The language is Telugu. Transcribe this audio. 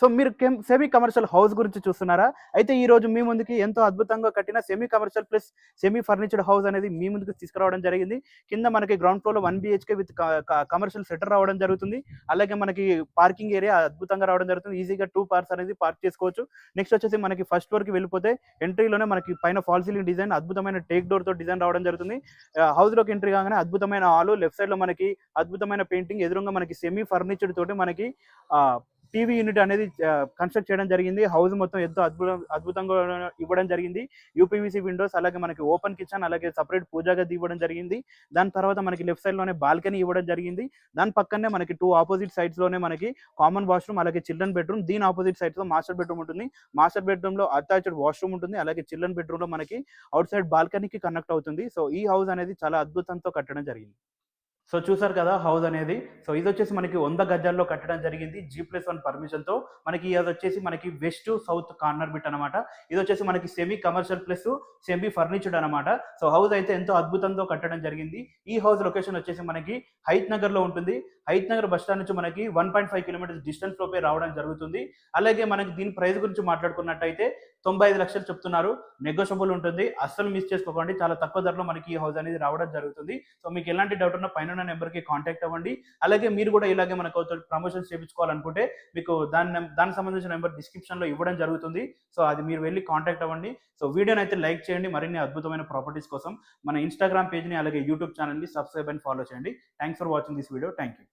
సో మీరు సెమీ కమర్షియల్ హౌస్ గురించి చూస్తున్నారా? అయితే ఈ రోజు మీ ముందుకి ఎంతో అద్భుతంగా కట్టిన semi commercial plus semi ఫర్నిచర్డ్ house అనేది మీ ముందుకు తీసుకురావడం జరిగింది. కింద మనకి గ్రౌండ్ ఫ్లోర్‌లో 1 బీహెచ్‌కే విత్ కమర్షియల్ షట్టర్ రావడం జరుగుతుంది. అలాగే మనకి పార్కింగ్ ఏరియా అద్భుతంగా రావడం జరుగుతుంది. ఈజీగా 2 కార్స్ అనేది పార్క్ చేసుకోవచ్చు. నెక్స్ట్ వచ్చేసి మనకి ఫస్ట్ ఫ్లోర్‌కి వెళ్ళిపోతే ఎంట్రీలోనే మనకి పైన ఫాల్ సీలింగ్ డిజైన్ అద్భుతమైన టేక్ డోర్‌తో డిజైన్ రావడం జరుగుతుంది. హౌస్‌లోకి ఎంట్రీ కాగానే అద్భుతమైన హాలు, లెఫ్ట్ సైడ్‌లో మనకి అద్భుతమైన పెయింటింగ్, ఎదురుంగా మనకి సెమీ ఫర్నిచర్డ్ తోటి మనకి టీవీ యూనిట్ అనేది కన్స్ట్రక్ట్ చేయడం జరిగింది. హౌస్ మొత్తం ఎంతో అద్భుతంగా ఇవ్వడం జరిగింది. యూపీవీసీ విండోస్, అలాగే మనకి ఓపెన్ కిచెన్, అలాగే సెపరేట్ పూజా గది ఇవ్వడం జరిగింది. దాని తర్వాత మనకి లెఫ్ట్ సైడ్ లోనే బాల్కనీ ఇవ్వడం జరిగింది. దాని పక్కనే మనకి 2 ఆపోజిట్ సైడ్స్ లోనే మనకి కామన్ వాష్రూమ్, అలాగే చిల్డ్రన్ బెడ్రూమ్. దీని ఆపోజిట్ సైడ్స్ లో మాస్టర్ బెడ్రూమ్ ఉంటుంది. మాస్టర్ బెడ్రూమ్ లో అటాచ్డ్ వాష్రూమ్ ఉంటుంది. అలాగే చిల్డ్రన్ బెడ్రూమ్ లో మనకి అవుట్ సైడ్ బాల్కనీకి కనెక్ట్ అవుతుంది. సో ఈ హౌస్ అనేది చాలా అద్భుతంతో కట్టడం జరిగింది. సో చూసారు కదా హౌస్ అనేది. సో ఇదొచ్చేసి మనకి 100 గజాల్లో కట్టడం జరిగింది. G+1 పర్మిషన్‌తో. మనకి అదొచ్చేసి మనకి వెస్ట్, సౌత్ కార్నర్ బిట్ అనమాట. ఇదొచ్చేసి మనకి semi commercial plus semi furnished అనమాట. సో హౌస్ అయితే ఎంతో అద్భుతంతో కట్టడం జరిగింది. ఈ హౌస్ లొకేషన్ వచ్చేసి మనకి హయత్ నగర్‌లో ఉంటుంది. హయత్ నగర్ బస్ స్టాండ్ నుంచి మనకి 1.5 కిలోమీటర్స్ డిస్టెన్స్ లోపే రావడం జరుగుతుంది. అలాగే మనకి దీని ప్రైస్ గురించి మాట్లాడుకున్నట్టయితే 95 లక్షలు చెప్తున్నారు. నెగోషియబుల్ ఉంటుంది. అస్సలు మిస్ చేసుకోకండి. చాలా తక్కువ ధరలో మనకి ఈ హౌస్ అనేది రావడం జరుగుతుంది. సో మీకు ఎలాంటి డౌట్ ఉన్నా పైన నెంబర్‌కి కాంటాక్ట్ అవ్వండి. అలాగే మీరు కూడా ఇలాగే మనకు ప్రమోషన్స్ చేయించుకోవాలనుకుంటే మీకు దానికి సంబంధించిన నెంబర్ డిస్క్రిప్షన్‌లో ఇవ్వడం జరుగుతుంది. సో అది మీరు వెళ్లి కాంటాక్ట్ అవ్వండి. సో వీడియోని అయితే లైక్ చేయండి. మరిన్ని అద్భుతమైన ప్రాపర్టీస్ కోసం మన ఇన్‌స్టాగ్రామ్ పేజ్‌ని, అలాగే యూట్యూబ్ ఛానెల్‌ని సబ్స్క్రైబ్ అండ్ ఫాలో చేయండి. Thanks for watching this video. Thank you.